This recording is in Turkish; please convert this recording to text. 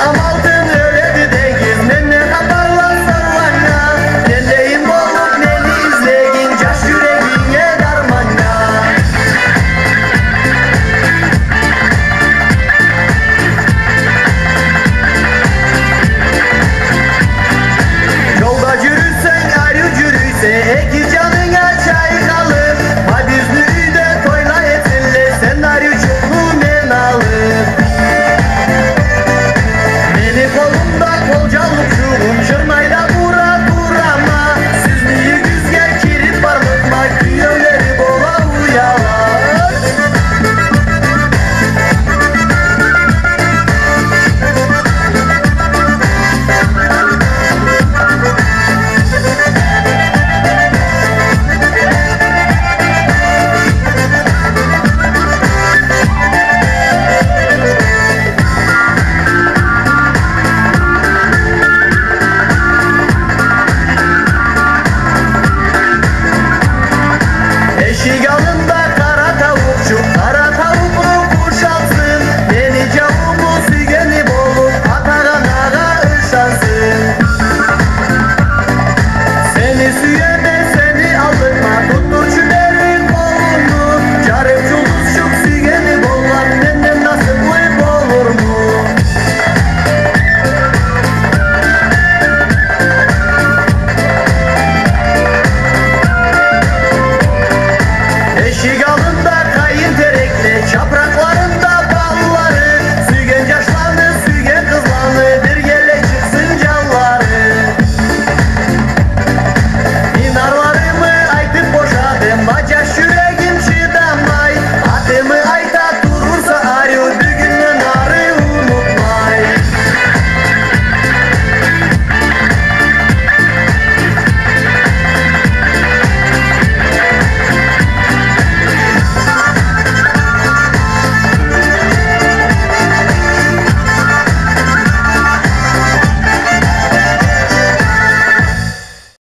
altın öyle değil, ne kadarlar sarlana. Neneyim olup neni izleyin, caş yüreğine darmana. Yolda yürürsen ayrı yürüyse, iki canına çay kalır. Hadi üzlüğü de toyla etinle, sen ayrı çoğu men alır. Beni kolumda kolcalık şurum, şırnayla vura vurama. Süzlüğü güzgel kirip parmakma, kıyöleri bola uyalar. Eşik alır